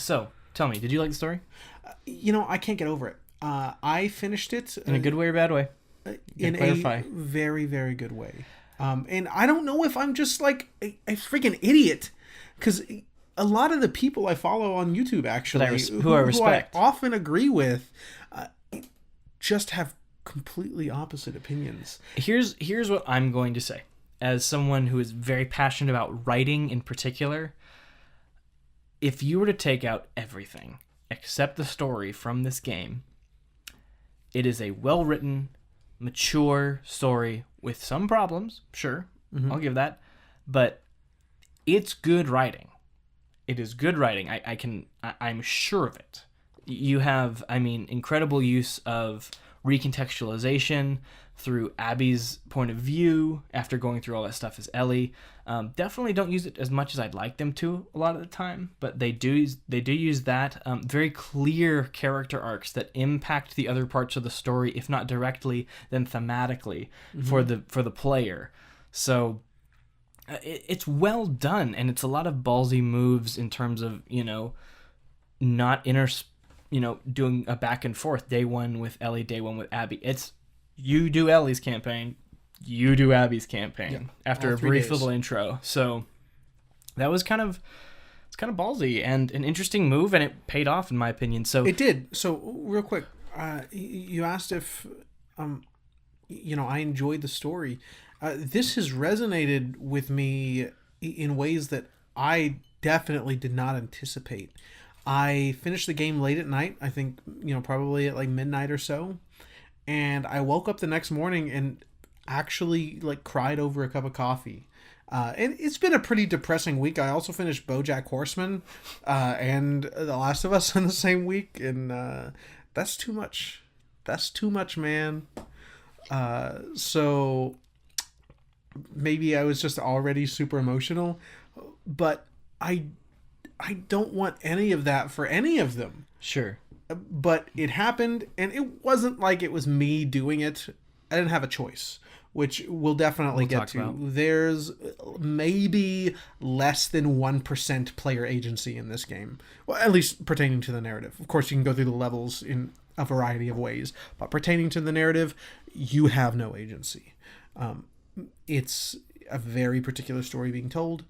So tell me, did you like the story? I can't get over it. I finished it In a good way or bad way? in clarify. a very, very good way. And I don't know if I'm just like a freaking idiot, because a lot of the people I follow on YouTube, actually, who I respect, who I often agree with, just have completely opposite opinions. Here's what I'm going to say. As someone who is very passionate about writing in particular, if you were to take out everything except the story from this game, it is a well-written, mature story with some problems, sure, I'll give that, but it's good writing. It is good writing. I'm sure of it. You have, incredible use of recontextualization through Abby's point of view after going through all that stuff as Ellie. Definitely don't use it as much as I'd like them to a lot of the time, but they do use that. Very clear character arcs that impact the other parts of the story, if not directly, then thematically for the player. So it's well done, and it's a lot of ballsy moves in terms of, not doing a back and forth, day one with Ellie, day one with Abby. It's you do Ellie's campaign, you do Abby's campaign after a brief little intro. So that was kind of ballsy and an interesting move, and it paid off in my opinion. So it did. So real quick, you asked if I enjoyed the story. This has resonated with me in ways that I definitely did not anticipate. I finished the game late at night, I think, probably at like midnight or so. And I woke up the next morning and actually cried over a cup of coffee. And it's been a pretty depressing week. I also finished BoJack Horseman and The Last of Us in the same week. And that's too much. That's too much, man. So maybe I was just already super emotional. But I don't want any of that for any of them. Sure. But it happened, and it wasn't like it was me doing it. I didn't have a choice, which we'll definitely get to. About. There's maybe less than 1% player agency in this game. Well, at least pertaining to the narrative. Of course, you can go through the levels in a variety of ways, but pertaining to the narrative, you have no agency. It's a very particular story being told.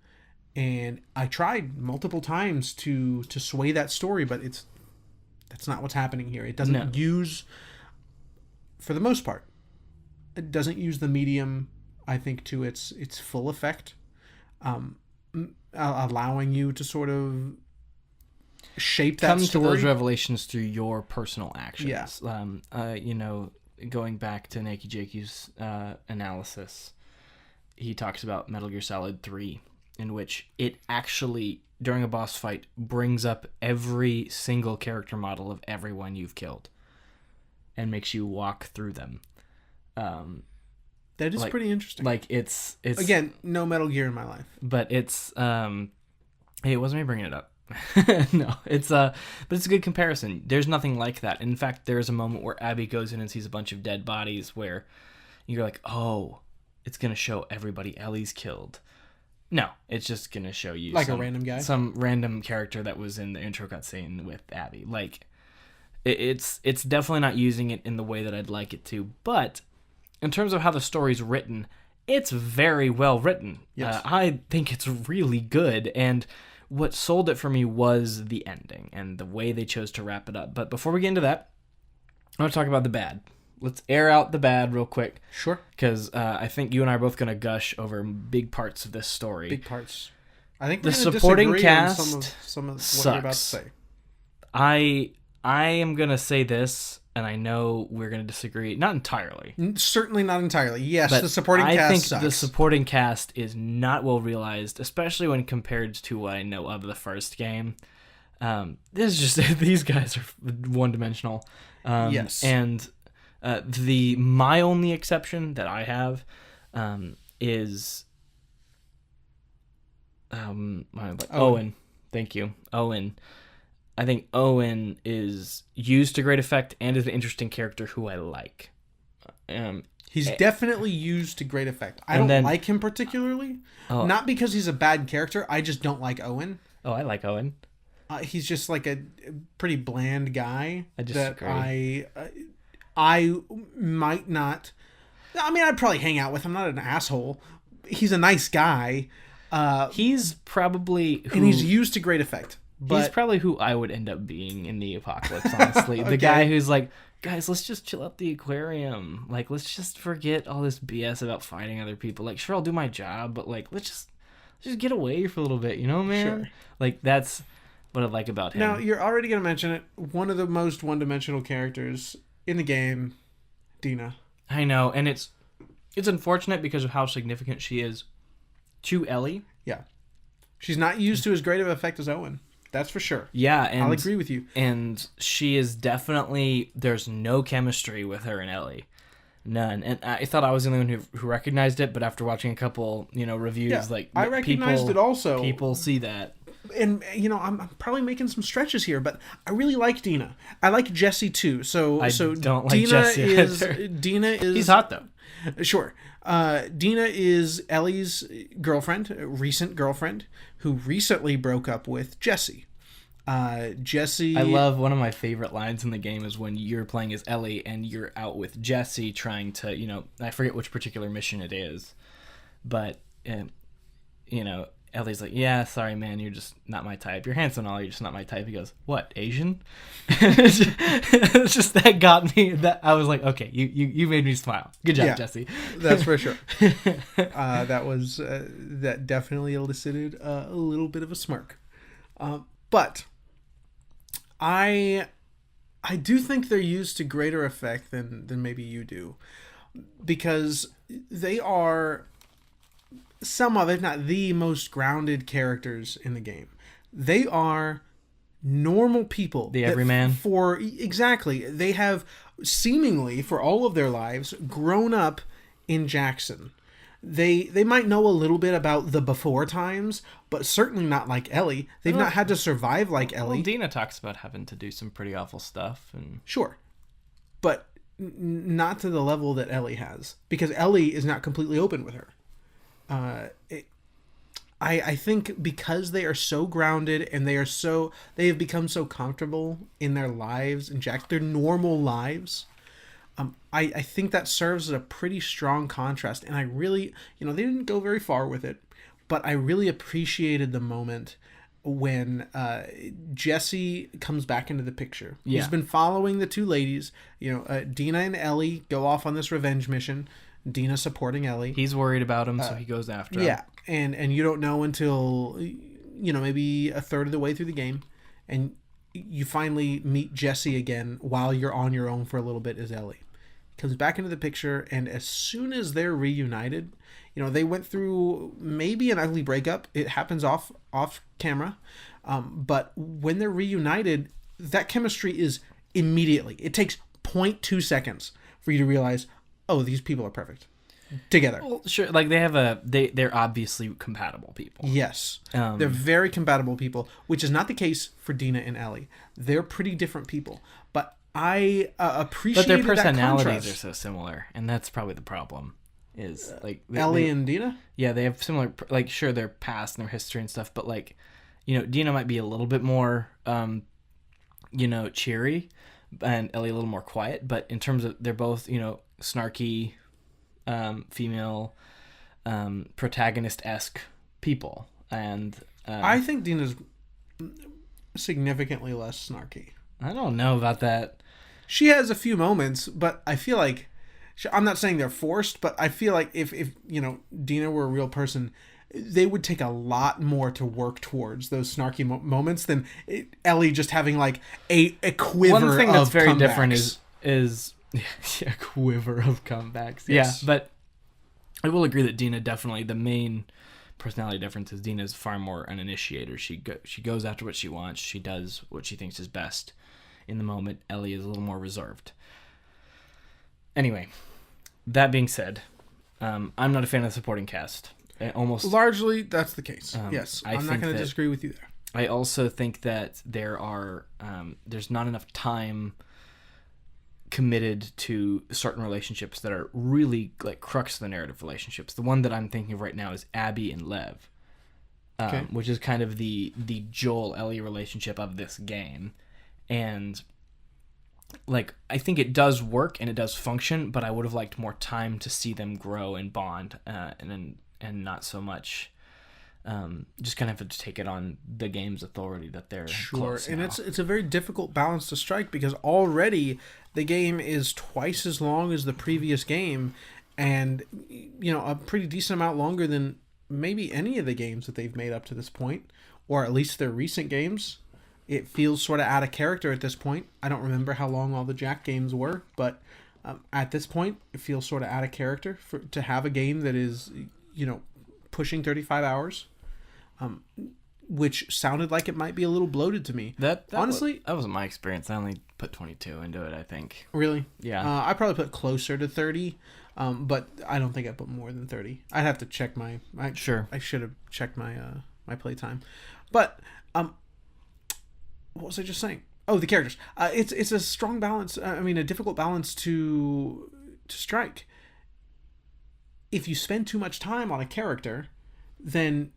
And I tried multiple times to sway that story, but that's not what's happening here. It doesn't use, for the most part, it doesn't use the medium, I think, to its full effect, allowing you to sort of shape that story. Come to those revelations through your personal actions. Yeah. Going back to Nakey Jakey's analysis, he talks about Metal Gear Solid 3, in which it actually, during a boss fight, brings up every single character model of everyone you've killed and makes you walk through them. That is pretty interesting. It's again, no Metal Gear in my life, but it's hey, it wasn't me bringing it up. No, but it's a good comparison. There's nothing like that. In fact, there's a moment where Abby goes in and sees a bunch of dead bodies where you're like, oh, it's gonna show everybody Ellie's killed. No, it's just going to show you a random guy, some random character that was in the intro cutscene with Abby. It's definitely not using it in the way that I'd like it to, but in terms of how the story's written, it's very well written. Yes. I think it's really good, and what sold it for me was the ending and the way they chose to wrap it up. But before we get into that, I want to talk about the bad. Let's air out the bad real quick. Sure. Because I think you and I are both going to gush over big parts of this story. Big parts. I think the supporting cast on some of what sucks. you're about to say. I am going to say this, and I know we're going to disagree. Not entirely. Certainly not entirely. Yes, the supporting cast I think sucks. the supporting cast is not well realized, especially when compared to what I know of the first game. This is just these guys are one-dimensional. Yes. And my only exception that I have is Owen. Thank you, Owen. I think Owen is used to great effect and is an interesting character who I like. He's definitely used to great effect. I don't like him particularly. Not because he's a bad character. I just don't like Owen. Oh, I like Owen. He's just like a pretty bland guy. I that disagree. I might not. I mean, I'd probably hang out with him. Not an asshole. He's a nice guy. He's probably and he's used to great effect. But he's probably who I would end up being in the apocalypse, honestly. Okay. The guy who's like, guys, let's just chill at the aquarium. Like, let's just forget all this BS about fighting other people. Like, sure, I'll do my job, but like, let's just get away for a little bit, you know, man? Sure. Like, that's what I like about him. Now, you're already going to mention it. One of the most one-dimensional characters in the game, Dina. I know, and it's unfortunate because of how significant she is to Ellie. Yeah. She's not used to as great of an effect as Owen. That's for sure. Yeah, and I'll agree with you. And she is definitely, there's no chemistry with her and Ellie. None. And I thought I was the only one who recognized it, but after watching a couple, reviews, Yeah, like I recognized it also. People see that. And I'm probably making some stretches here, but I really like Dina. I like Jesse too. So don't like Dina Jesse either. Dina is He's hot though. Sure. Dina is Ellie's girlfriend, recent girlfriend, who recently broke up with Jesse. Jesse... I love one of my favorite lines in the game is when you're playing as Ellie and you're out with Jesse trying to, I forget which particular mission it is, but, Ellie's like, yeah, sorry, man, you're just not my type. You're handsome and all, you're just not my type. He goes, what, Asian? It's just that got me. That I was like, okay, you made me smile. Good job, Jesse. That's for sure. That definitely elicited a little bit of a smirk. But I do think they're used to greater effect than maybe you do, because they are some of, if not the most grounded characters in the game. They are normal people. The everyman. Exactly. They have seemingly, for all of their lives, grown up in Jackson. They might know a little bit about the before times, but certainly not like Ellie. They've not had to survive like Ellie. Well, Dina talks about having to do some pretty awful stuff. Sure. But not to the level that Ellie has, because Ellie is not completely open with her. I think because they are so grounded and they have become so comfortable in their lives and their normal lives. I think that serves as a pretty strong contrast, and I really, they didn't go very far with it, but I really appreciated the moment when Jesse comes back into the picture. Yeah. He's been following the two ladies. Dina and Ellie go off on this revenge mission. Dina supporting Ellie. He's worried about him, so he goes after him. Yeah, and you don't know until, maybe a third of the way through the game, and you finally meet Jesse again while you're on your own for a little bit as Ellie. Comes back into the picture, and as soon as they're reunited, they went through maybe an ugly breakup. It happens off camera, but when they're reunited, that chemistry is immediately. It takes 0.2 seconds for you to realize, oh, these people are perfect together. Well, sure, like they're obviously compatible people. Yes, they're very compatible people, which is not the case for Dina and Ellie. They're pretty different people, but I appreciate. But their personalities are so similar, and that's probably the problem. Is like Ellie and Dina. Yeah, they have similar. Like, sure, their past and their history and stuff, but like, Dina might be a little bit more, cheery, and Ellie a little more quiet. But in terms of, they're both, snarky, female, protagonist-esque people, and I think Dina's significantly less snarky. I don't know about that. She has a few moments, but I feel like, I'm not saying they're forced, but I feel like if Dina were a real person, they would take a lot more to work towards those snarky moments than Ellie just having like a quiver. One thing that's very comebacks. different is a quiver of comebacks. Yes. Yeah, but I will agree that Dina definitely, the main personality difference is Dina's far more an initiator. She goes after what she wants. She does what she thinks is best in the moment. Ellie is a little more reserved. Anyway, that being said, I'm not a fan of the supporting cast. Largely, that's the case. Yes, I'm not going to disagree with you there. I also think that there's not enough time committed to certain relationships that are really like crux of the narrative relationships. The one that I'm thinking of right now is Abby and Lev. Okay. which is kind of the Joel Ellie relationship of this game, and like I think it does work and it does function, but I would have liked more time to see them grow and bond, and not so much. Just kind of have to take it on the game's authority that they're close and now. it's a very difficult balance to strike because already the game is twice as long as the previous game, and a pretty decent amount longer than maybe any of the games that they've made up to this point, or at least their recent games. It feels sort of out of character at this point. I don't remember how long all the Jack games were, but at this point, it feels sort of out of character to have a game that is, pushing 35 hours, which sounded like it might be a little bloated to me. Honestly, that wasn't my experience. I only put 22 into it, I think. Really? Yeah. I probably put closer to 30, but I don't think I put more than 30. I'd have to check Sure. I should have checked my my playtime, but what was I just saying? Oh, the characters. It's a strong balance. A difficult balance to strike. If you spend too much time on a character, then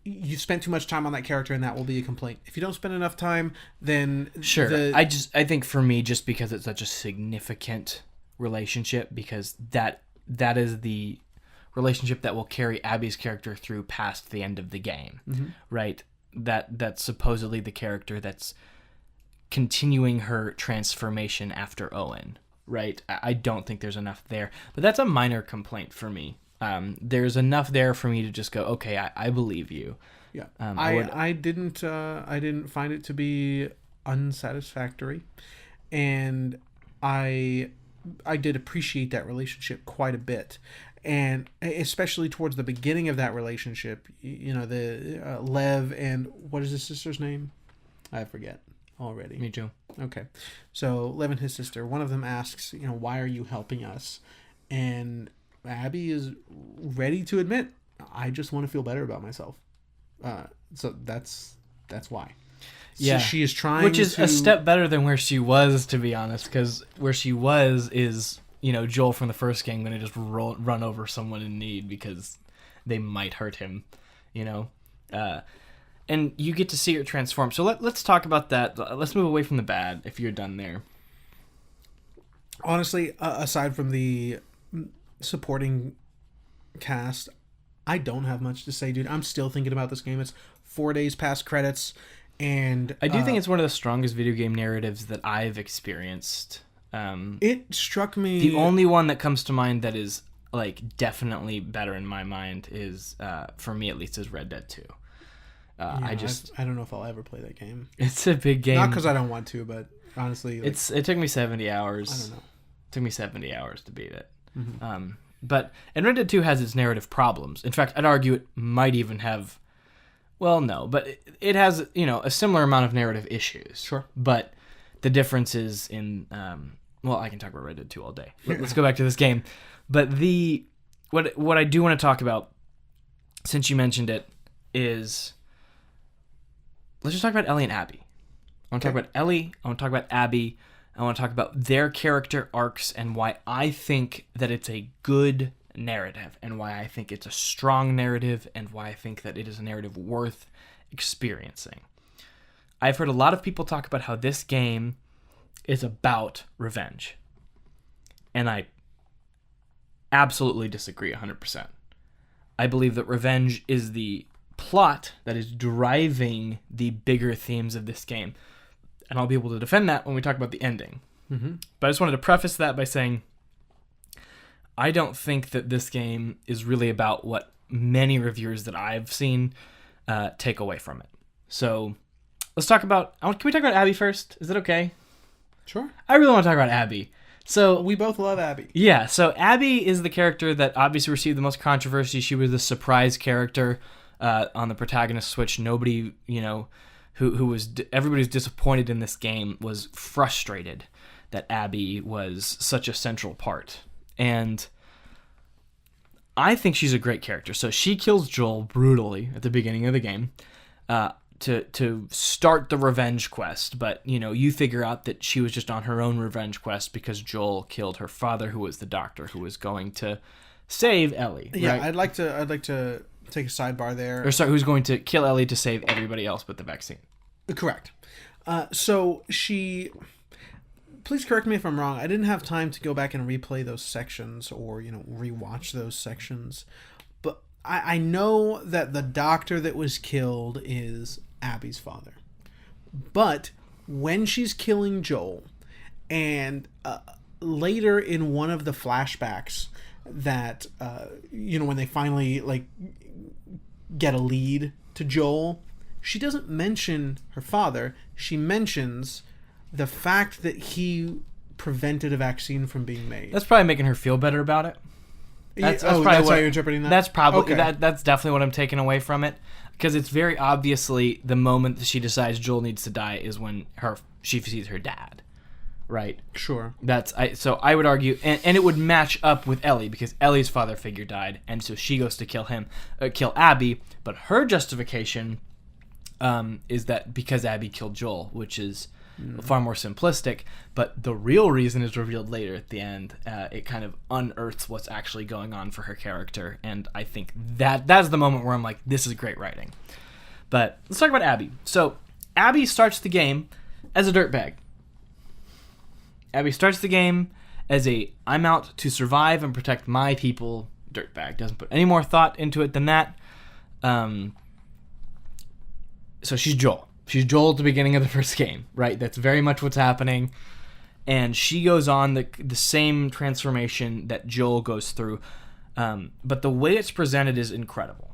you spent too much time on that character, and that will be a complaint. If you don't spend enough time, then sure. I think for me, just because it's such a significant relationship, because that is the relationship that will carry Abby's character through past the end of the game, right? That's supposedly the character that's continuing her transformation after Owen, right? I don't think there's enough there, but that's a minor complaint for me. There's enough there for me to just go, okay, I believe you. Yeah, I didn't find it to be unsatisfactory, and I did appreciate that relationship quite a bit. And especially towards the beginning of that relationship, the Lev and what is his sister's name? I forget already. Me too. Okay. So Lev and his sister, one of them asks, why are you helping us? And Abby is ready to admit, I just want to feel better about myself. So that's why. Yeah. So she is trying, which is a step better than where she was, to be honest, because where she was is, Joel from the first game going to just run over someone in need because they might hurt him, and you get to see her transform. So let's talk about that. Let's move away from the bad if you're done there. Honestly, aside from the supporting cast, I don't have much to say, dude. I'm still thinking about this game. It's 4 days past credits, and I do think it's one of the strongest video game narratives that I've experienced. It struck me. The only one that comes to mind that is like definitely better in my mind is, for me at least, is Red Dead 2. I don't know if I'll ever play that game. It's a big game. Not because I don't want to, but honestly, it took me 70 hours. I don't know. It took me 70 hours to beat it. Mm-hmm. And Red Dead 2 has its narrative problems. In fact, I'd argue it might even have. Well, no, but it has a similar amount of narrative issues. Sure. But the difference is in. Well, I can talk about Red Dead 2 all day. Let's go back to this game. But what I do want to talk about, since you mentioned it, is let's just talk about Ellie and Abby. I want to talk about Ellie. I want to talk about Abby. I want to talk about their character arcs and why I think that it's a good narrative and why I think it's a strong narrative and why I think that it is a narrative worth experiencing. I've heard a lot of people talk about how this game is about revenge. And I absolutely disagree 100%. I believe that revenge is the plot that is driving the bigger themes of this game. And I'll be able to defend that when we talk about the ending. Mm-hmm. But I just wanted to preface that by saying I don't think that this game is really about what many reviewers that I've seen take away from it. So let's talk about... Can we talk about Abby first? Is that okay? Sure. I really want to talk about Abby. So we both love Abby. Yeah, so Abby is the character that obviously received the most controversy. She was the surprise character on the protagonist switch. Nobody, everybody who's disappointed in this game was frustrated that Abby was such a central part. And I think she's a great character. So she kills Joel brutally at the beginning of the game to start the revenge quest. But, you figure out that she was just on her own revenge quest because Joel killed her father, who was the doctor who was going to save Ellie. Yeah, right? I'd like to take a sidebar there. Or sorry, who's going to kill Ellie to save everybody else with the vaccine. Correct. So she... Please correct me if I'm wrong. I didn't have time to go back and replay those sections or, rewatch those sections. But I know that the doctor that was killed is Abby's father. But when she's killing Joel, and later in one of the flashbacks that, when they finally, get a lead to Joel, she doesn't mention her father. She mentions the fact that he prevented a vaccine from being made. That's probably making her feel better about it. That's how you're interpreting that? That's probably okay. That's definitely what I'm taking away from it, because it's very obviously the moment that she decides Joel needs to die is when she sees her dad, right? Sure. So I would argue, and it would match up with Ellie, because Ellie's father figure died, and so she goes to kill Abby, but her justification is that because Abby killed Joel, which is far more simplistic, but the real reason is revealed later at the end. It kind of unearths what's actually going on for her character, and I think that's the moment where I'm like, this is great writing. But let's talk about Abby. So Abby starts the game as a dirtbag. Abby starts the game as I'm out to survive and protect my people dirtbag. Doesn't put any more thought into it than that. So she's Joel. She's Joel at the beginning of the first game, right? That's very much what's happening. And she goes on the same transformation that Joel goes through. But the way it's presented is incredible.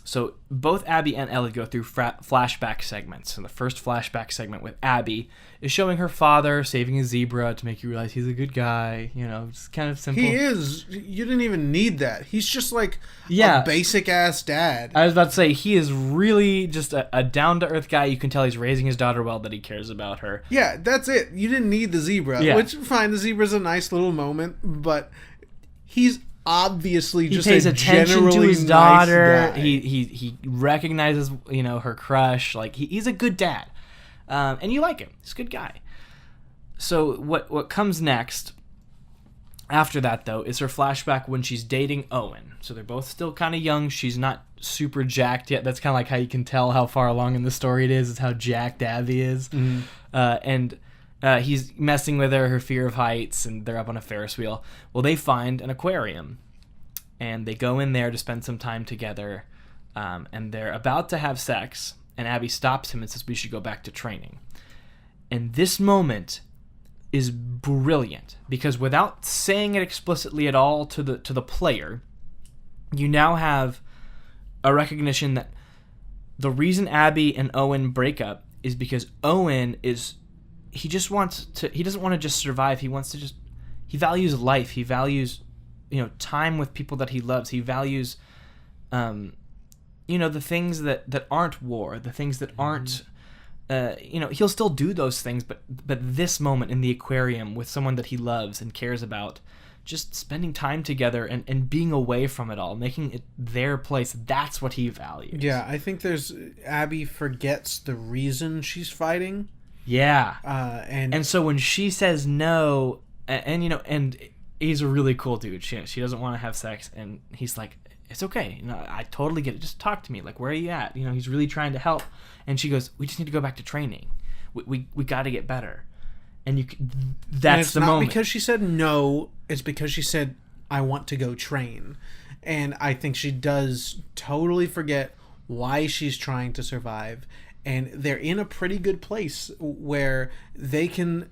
So both Abby and Ellie go through flashback segments. So the first flashback segment with Abby is showing her father saving a zebra to make you realize he's a good guy. Just kind of simple. He is. You didn't even need that. He's just like a basic-ass dad. I was about to say, he is really just a down-to-earth guy. You can tell he's raising his daughter well, that he cares about her. Yeah, that's it. You didn't need the zebra. Yeah. Which, fine, the zebra's a nice little moment, but he's obviously just he pays attention to his daughter. Nice guy. He recognizes her crush. Like he's a good dad, and you like him. He's a good guy. So what comes next after that, though, is her flashback when she's dating Owen. So they're both still kind of young. She's not super jacked yet. That's kind of like how you can tell how far along in the story it is. It's how jacked Abby is, and. He's messing with her fear of heights, and they're up on a Ferris wheel. Well, they find an aquarium, and they go in there to spend some time together, and they're about to have sex, and Abby stops him and says, we should go back to training. And this moment is brilliant, because without saying it explicitly at all to the player, you now have a recognition that the reason Abby and Owen break up is because Owen he doesn't want to just survive. He values life. He values, time with people that he loves. He values, the things that aren't war, the things that aren't, he'll still do those things, but this moment in the aquarium with someone that he loves and cares about, just spending time together and being away from it all, making it their place, that's what he values. Yeah, I think Abby forgets the reason she's fighting. Yeah. And so when she says no, and he's a really cool dude. She doesn't want to have sex, and he's like, it's okay. I totally get it. Just talk to me. Like, where are you at? He's really trying to help. And she goes, we just need to go back to training. We got to get better. And that's the moment. It's not because she said no. It's because she said, I want to go train. And I think she does totally forget why she's trying to survive. And they're in a pretty good place where they can,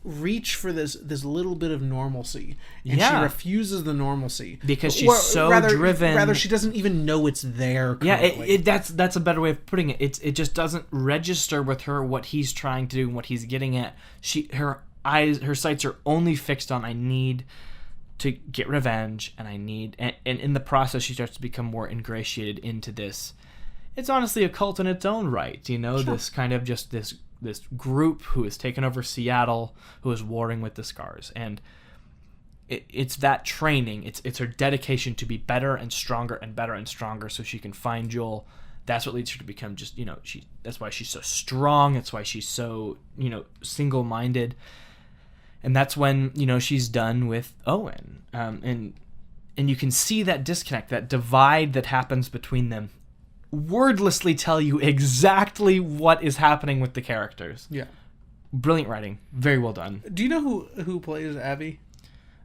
reach for this little bit of normalcy. And she refuses the normalcy. Because she's driven. Rather, she doesn't even know it's there currently. Yeah, that's a better way of putting it. It just doesn't register with her what he's trying to do and what he's getting at. Her sights are only fixed on, I need to get revenge, and and in the process, she starts to become more ingratiated into this. It's honestly a cult in its own right, Sure. This kind of just this group who has taken over Seattle, who is warring with the Scars, and it's that training. It's her dedication to be better and stronger and better and stronger, so she can find Joel. That's what leads her to become just that's why she's so strong. That's why she's so single-minded, and that's when she's done with Owen, and and you can see that disconnect, that divide that happens between them, wordlessly tell you exactly what is happening with the characters. Yeah. Brilliant writing. Very well done. Do you know who plays Abby?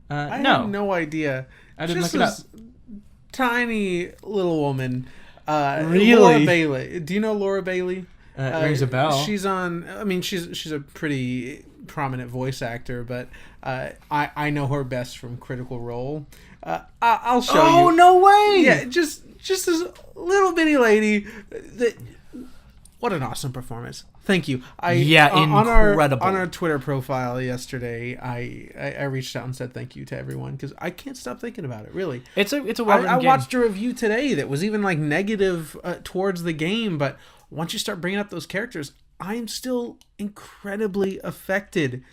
I No. had no idea. I didn't Just look it up. this tiny little woman. Really? Laura Bailey. Do you know Laura Bailey? Rings a bell. She's on. I mean, she's a pretty prominent voice actor, but I know her best from Critical Role. I'll show you. Oh, no way! Yeah, just this little bitty lady. What an awesome performance! Thank you. Incredible. On our Twitter profile yesterday, I reached out and said thank you to everyone because I can't stop thinking about it. Really, it's a well-written I game. watched a review today that was even like negative towards the game, but once you start bringing up those characters, I'm still incredibly affected.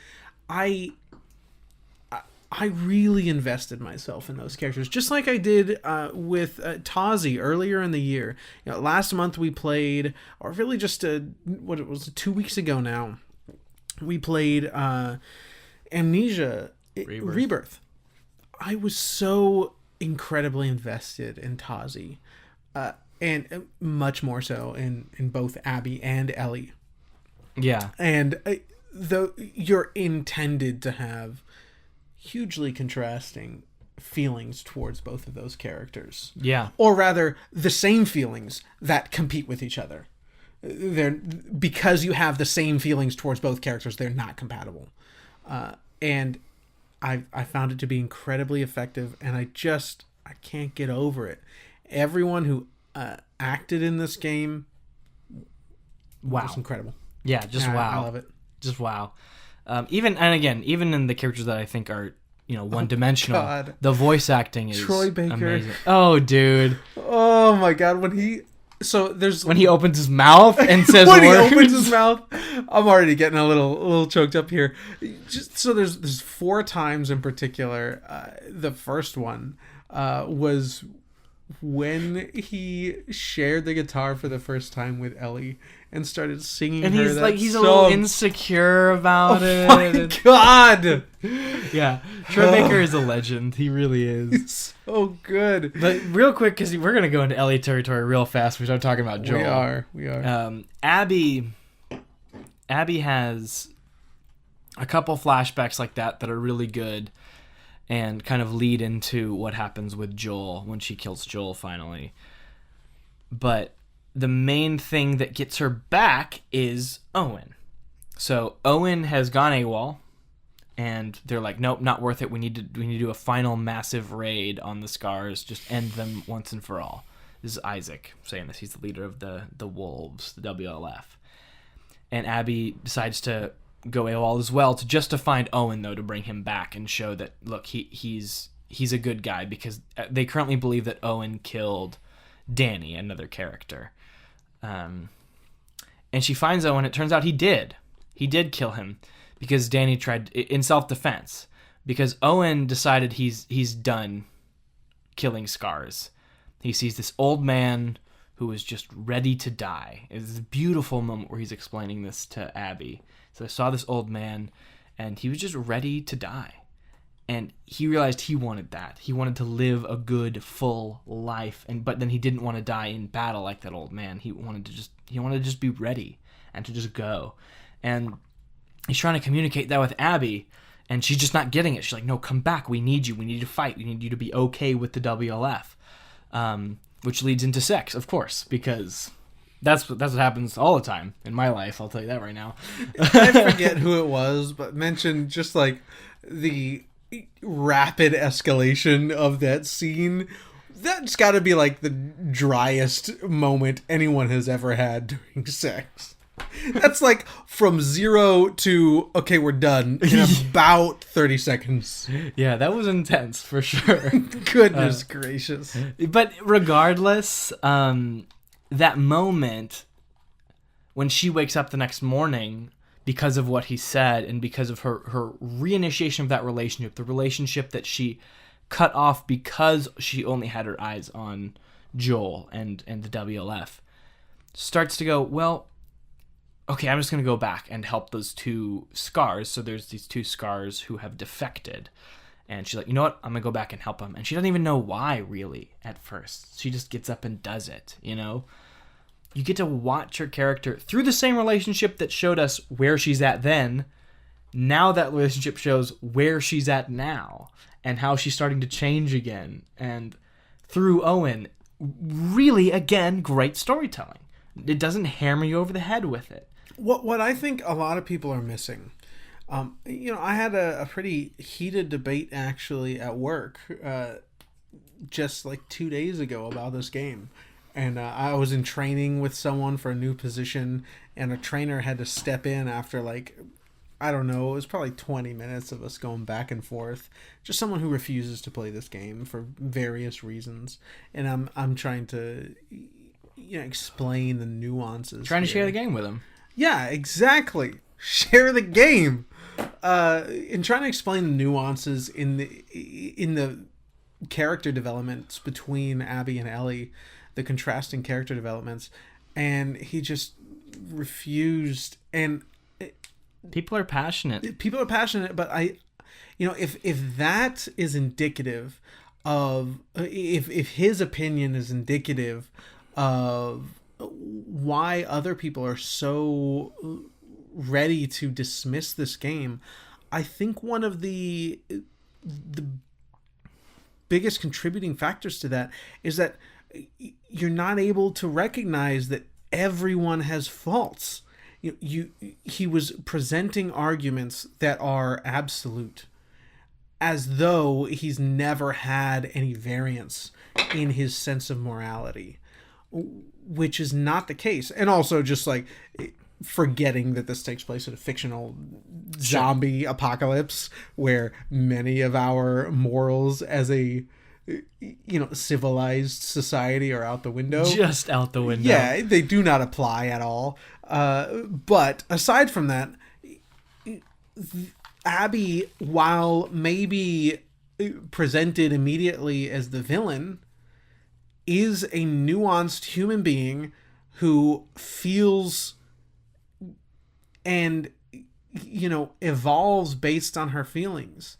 I really invested myself in those characters, just like I did with Tazi earlier in the year. Last month we played, or really just 2 weeks ago now, we played Amnesia Rebirth. I was so incredibly invested in Tazi, and much more so in both Abby and Ellie. Yeah, and though you're intended to have hugely contrasting feelings towards both of those characters. Yeah. Or rather, the same feelings that compete with each other. Because you have the same feelings towards both characters, they're not compatible. And I found it to be incredibly effective, and I can't get over it. Everyone who acted in this game was incredible. Yeah, wow. I love it. Just wow. Even in the characters that I think are, one-dimensional, the voice acting is Troy Baker. amazing. Oh, dude. Oh my god, when he opens his mouth and says when words. he opens his mouth, I'm already getting a little choked up here. Just so there's 4 times in particular. The first one was when he shared the guitar for the first time with Ellie and started singing and her he's that like he's song. a little insecure about it. Oh my god! Yeah, Troy Baker is a legend. He really is. He's so good. But real quick, because we're gonna go into Ellie territory real fast. We start talking about Joel. We are. Abby has a couple flashbacks like that are really good and kind of lead into what happens with Joel when she kills Joel finally. But the main thing that gets her back is Owen. So Owen has gone AWOL, and they're like, nope, not worth it. We need to do a final massive raid on the Scars, just end them once and for all. This is Isaac saying this. He's the leader of the Wolves, the WLF. And Abby decides to go AWOL as well, to find Owen, though, to bring him back and show that, look, he's a good guy, because they currently believe that Owen killed Danny, another character. And she finds Owen. It turns out he did kill him, because Danny tried in self-defense, because Owen decided he's done killing Scars. He sees this old man who is just ready to die. It's a beautiful moment where he's explaining this to Abby. So I saw this old man, and he was just ready to die. And he realized he wanted that. He wanted to live a good, full life, but then he didn't want to die in battle like that old man. He wanted to just be ready and to just go. And he's trying to communicate that with Abby, and she's just not getting it. She's like, no, come back. We need you. We need you to fight. We need you to be okay with the WLF. Which leads into sex, of course, because that's what happens all the time in my life. I'll tell you that right now. I forget who it was, but mentioned just like the rapid escalation of that scene. That's got to be like the driest moment anyone has ever had during sex. That's like from 0 to, okay, we're done in about 30 seconds. Yeah, that was intense for sure. Goodness gracious. But regardless, that moment when she wakes up the next morning because of what he said and because of her reinitiation of that relationship, the relationship that she cut off because she only had her eyes on Joel and the WLF, starts to go, well, okay, I'm just going to go back and help those 2 Scars. So there's these 2 Scars who have defected. And she's like, you know what? I'm going to go back and help him. And she doesn't even know why, really, at first. She just gets up and does it, you know? You get to watch her character through the same relationship that showed us where she's at then. Now that relationship shows where she's at now and how she's starting to change again. And through Owen, really, again, great storytelling. It doesn't hammer you over the head with it. What I think a lot of people are missing, I had a pretty heated debate actually at work just like 2 days ago about this game. And I was in training with someone for a new position, and a trainer had to step in after like, I don't know, it was probably 20 minutes of us going back and forth. Just someone who refuses to play this game for various reasons. And I'm trying to explain the nuances. Trying to share the game with him. Yeah, exactly. Share the game. In trying to explain the nuances in the character developments between Abby and Ellie, the contrasting character developments, and he just refused. And people are passionate, but if that is indicative of if his opinion is indicative of why other people are so ready to dismiss this game, I think one of the biggest contributing factors to that is that you're not able to recognize that everyone has faults. He was presenting arguments that are absolute, as though he's never had any variance in his sense of morality, which is not the case. And also just like forgetting that this takes place in a fictional zombie apocalypse where many of our morals as a civilized society are out the window. Just out the window. Yeah, they do not apply at all. But aside from that, Abby, while maybe presented immediately as the villain, is a nuanced human being who feels and evolves based on her feelings,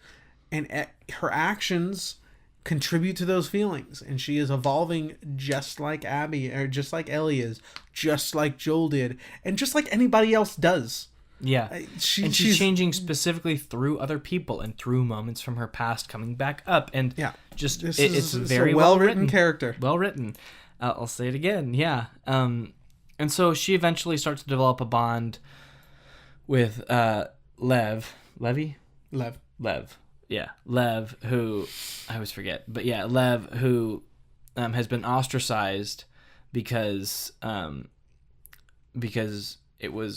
and her actions contribute to those feelings, and she is evolving just like Abby, or just like Ellie is, just like Joel did, and just like anybody else does. Yeah, she's changing specifically through other people and through moments from her past coming back up, and it's very a well-written character. Well written. I'll say it again. Yeah, and so she eventually starts to develop a bond with Lev, who I always forget, but yeah, Lev, who has been ostracized because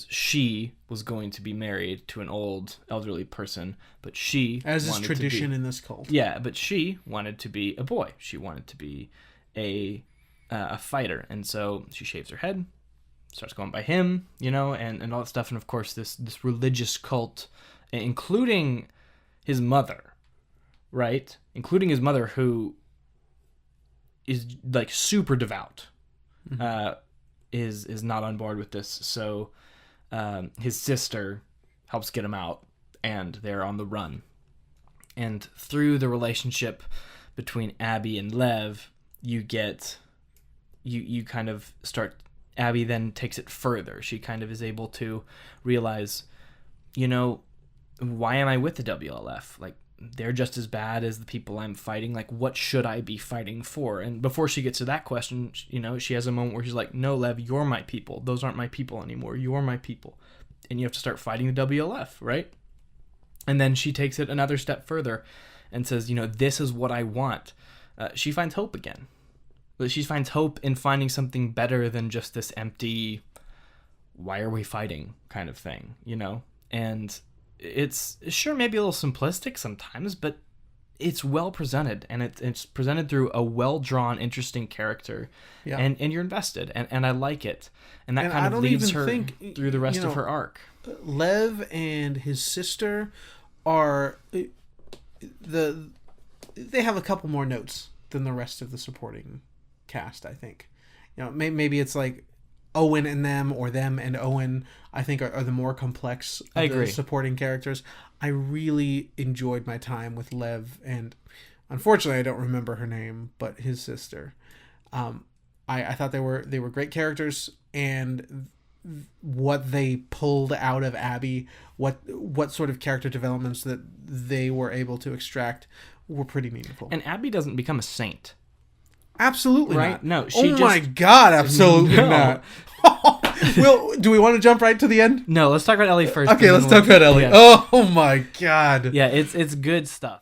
she was going to be married to an old elderly person, but she, as is tradition in this cult. Yeah, but she wanted to be a boy. She wanted to be a fighter, and so she shaves her head, starts going by him, and all that stuff, and of course this religious cult, including his mother, right? Including his mother, who is like super devout, is not on board with this. So his sister helps get him out, and they're on the run. And through the relationship between Abby and Lev, you kind of start. Abby then takes it further. She kind of is able to realize, why am I with the WLF? Like, they're just as bad as the people I'm fighting. Like, what should I be fighting for? And before she gets to that question, she has a moment where she's like, no, Lev, you're my people. Those aren't my people anymore. You're my people. And you have to start fighting the WLF, right? And then she takes it another step further and says, this is what I want. She finds hope again. But she finds hope in finding something better than just this empty, why are we fighting kind of thing, And it's sure maybe a little simplistic sometimes, but it's well presented, and it's presented through a well-drawn, interesting character, and you're invested, and I like it. And that kind of leads her through the rest of her arc. Lev and his sister are... they have a couple more notes than the rest of the supporting cast, I think. Maybe it's like Owen and them, or them and Owen, I think are the more complex of I agree. the supporting characters. I really enjoyed my time with Lev, and unfortunately I don't remember her name, but his sister. I thought they were great characters, and what they pulled out of Abby, what sort of character developments that they were able to extract were pretty meaningful. And Abby doesn't become a saint. Absolutely Right? not. No, she my God, absolutely No. not. Well, do we want to jump right to the end? No, let's talk about Ellie first. Okay, and let's then talk about Ellie. Yeah. Oh my God. Yeah, it's good stuff.